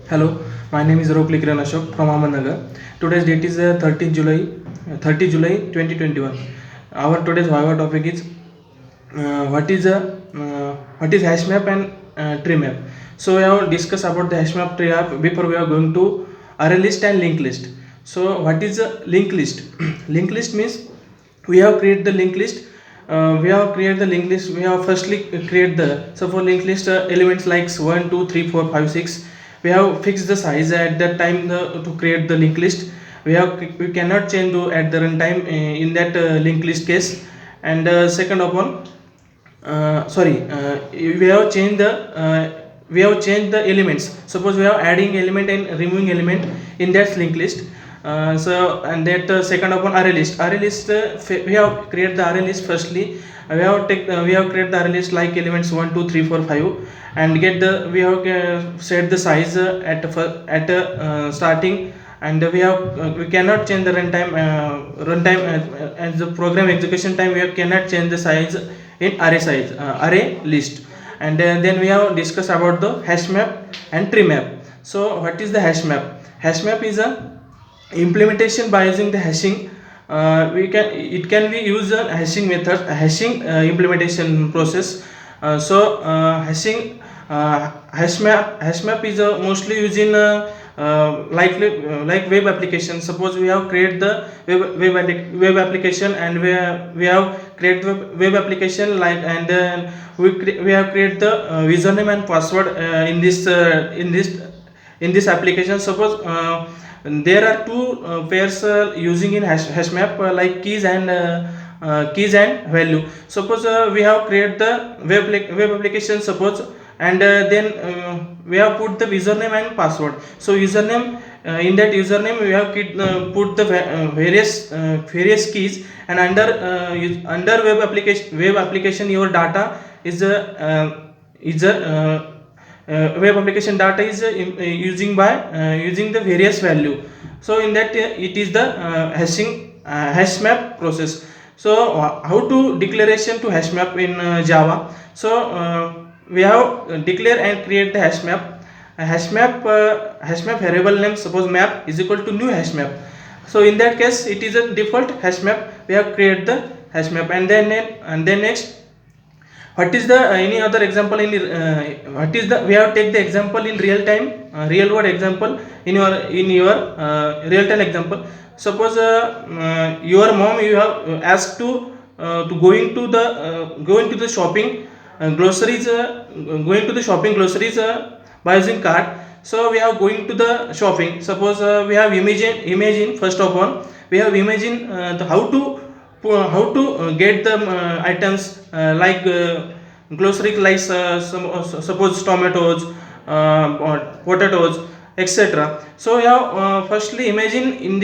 Hello, my name is Rokli Kiran Ashok from Ahmednagar. Today's date is 30 July 2021. Our today's Viva topic is what is hash map and tree map. So we have discussed about the hash map, tree map before we are going to array list and linked list. So what is a linked list? Linked list means we have created the linked list. We have firstly create the for linked list elements like 1 2 3 4 5 6. We have fixed the size at that time to create the linked list. We cannot change at the runtime in that linked list case. And second of all, we have changed the elements. Suppose we are adding element and removing element in that linked list. And that second upon array list. We have created the array list. Firstly, we have created the array list like elements 1 2 3 4 5, and we have set the size at starting. And we cannot change the runtime as the program execution time. Cannot change the size in array list. And then we have discussed about the hash map and tree map. So what is the hash map? Hash map is a implementation by using the hashing. It can be used a hashing method, a hashing implementation process. Hash map is mostly used in like web application. Suppose we have created the web application, and we have created the web application like, and then we have created the username and password in this application. Suppose there are two pairs using in hash map like keys and value. Suppose we have created the web application, suppose, and then we have put the username and password. So username, in that username we have put the various keys, and under web application your data is a web application data is using the various value. So in that it is the hash map process. So how to declaration to hash map in Java? So we have declare and create the hash map. Hash map variable name, suppose map is equal to new hash map. So in that case it is a default hash map. We have created the hash map. And then next, what is the any other example in what is the we have take the example in real time, real world example in your real time example. Suppose your mom, you have asked to going to the shopping groceries, going to the shopping groceries by using card. So we are going to the shopping. Suppose we have imagine first of all we have imagine how to get the items like grocery, like suppose tomatoes, or potatoes, etc. So firstly imagine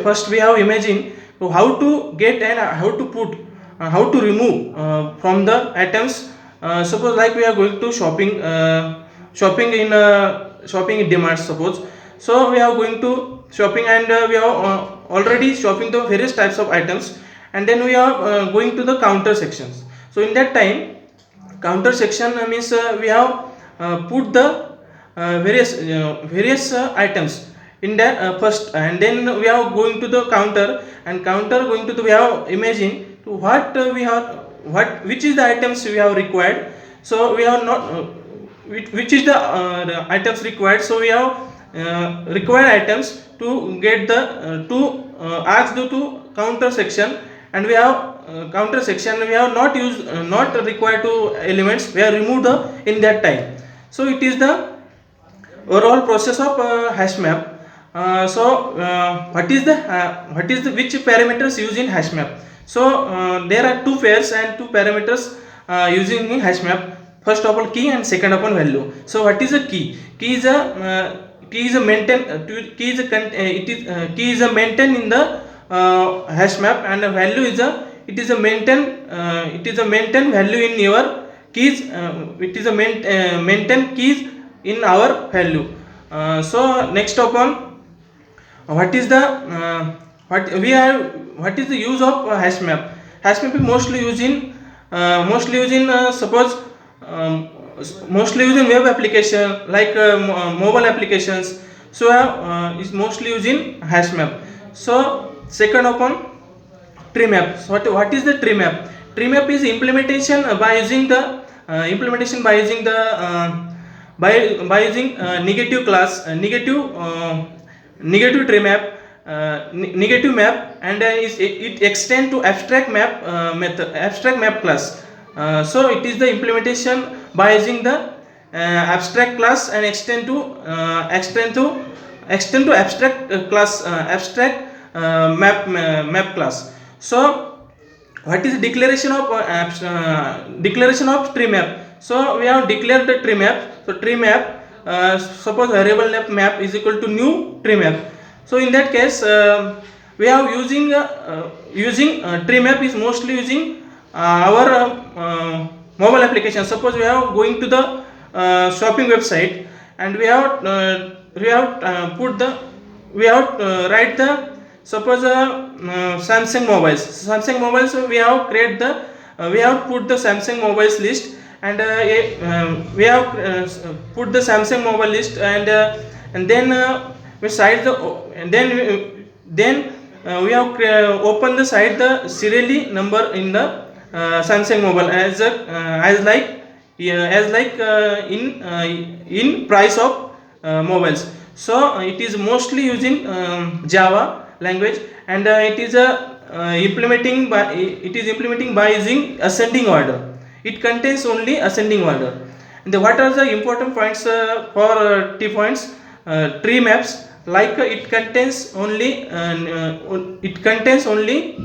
first we have imagine how to get and how to put how to remove from the items. Suppose like we are going to shopping in demand, suppose. So we are going to shopping, and we are already shopping the various types of items, and then we are going to the counter sections. So in that time, counter section means we have put the various items in that first, and then we are going to the counter, and counter going to the we have imagine to what we have what which is the items we have required. So we are not which is the items required. So we have required items to get the ask the to counter section, and we have counter section we have not used not required to elements, we have removed the in that time. So it is the overall process of hash map. What is the which parameters used in hash map? So there are two pairs and two parameters using in hash map. First of all key, and second of all value. So what is a key? Key is a maintain key is a maintain in the hash map, and a value is a maintain value in your keys. It is a maintain keys in our value. So next upon, what is the what is the use of hash map? Hash map is mostly used in suppose mostly using web application like mobile applications. So is mostly using hash map. So second upon tree map. So what is the tree map? Tree map is implementation by using the by using negative class negative tree map, negative map, and it extend to abstract map method, abstract map class. So it is the implementation by using the abstract class and extend to abstract class, abstract map class. So what is declaration of declaration of tree map? So we have declared the tree map. So tree map, suppose variable map is equal to new tree map. So in that case we have using tree map is mostly using our mobile application. Suppose we are going to the shopping website, and we have put the we have write the, suppose Samsung mobiles, we have create the we have put the Samsung mobiles list, and we have put the Samsung mobile list, and then we cite the and then we have open the site the serially number in the Samsung mobile as like, in price of mobiles. So it is mostly using Java language, and it is implementing by using ascending order. It contains only ascending order. And what are the important points for T points? Tree maps, like it contains only it contains only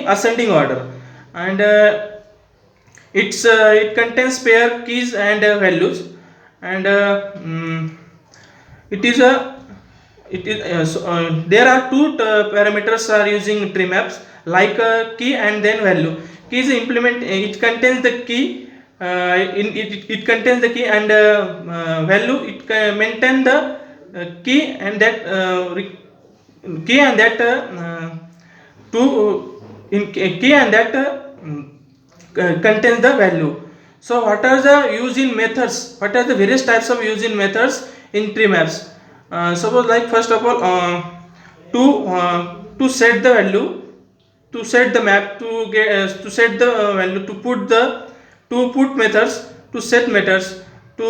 ascending order, and it contains pair keys and values, and it is a there are two parameters are using tree maps, like key and then value. Key is implement, it contains the key, it contains the key, and value, it maintain the key, and that to in key, and that contains the value. So what are the use in methods? What are the various types of use in methods in tree maps? Suppose, like, first of all, to set the value, to set the map, to get to set the value, to put methods, to set methods, to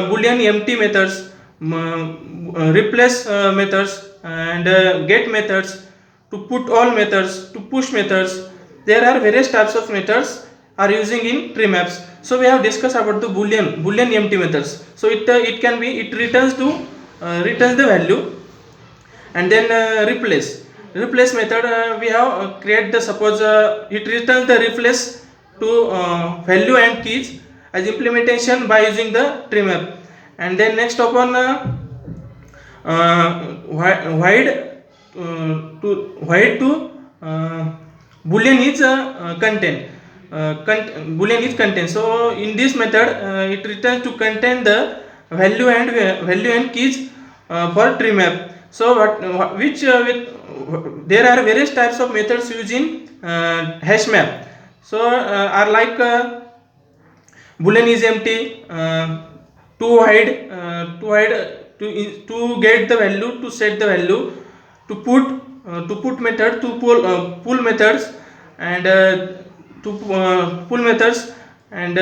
boolean empty methods, replace methods, and get methods, to put all methods, to push methods. There are various types of methods are using in tree maps. So we have discussed about the boolean empty methods. So it can be, it returns the value, and then replace method, we have create the, suppose it returns the replace to value and keys as implementation by using the tree map. And then next upon void to boolean is content, boolean is content. So in this method it returns to contain the value and keys for tree map. So which there are various types of methods using hash map. So are like boolean is empty, to hide to get the value, to set the value, to put method, to pull methods, and to pull methods, and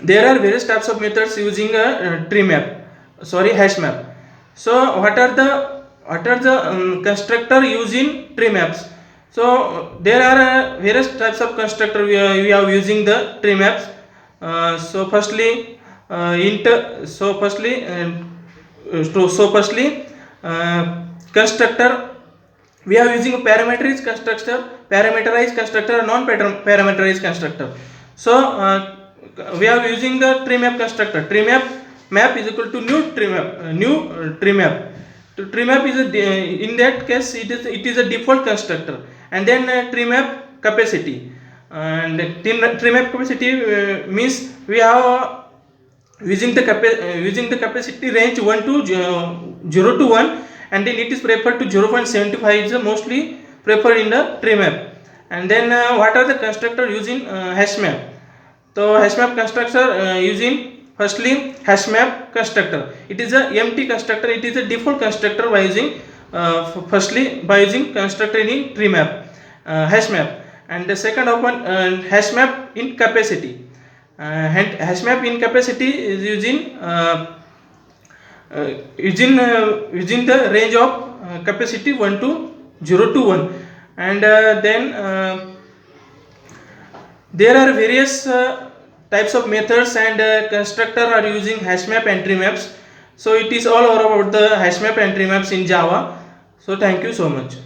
there are various types of methods using a tree map, sorry, hash map. So what are the constructor used in tree maps? So there are various types of constructor we are using the tree maps. So firstly constructor, we are using a parameterized constructor, non-parameterized constructor. So we are using the tree map constructor. Tree map is equal to new tree map. Tree map is in that case it is a default constructor. And then tree map capacity, and tree map capacity means we are using the capacity range 1 to 0 to 1, and then it is preferred to 0.75 is mostly prefer in the tree map. And then what are the constructor using hash map? So hash map constructor using firstly hash map constructor. It is a empty constructor. It is a default constructor by using firstly by using constructor in tree map, hash map. And the second one, hash map in capacity. Hash map in capacity is using using the range of capacity 1 to 0 to 1. And then there are various types of methods and constructor are using hash map and tree maps. So it is all over about the hash map and tree maps in Java. So thank you so much.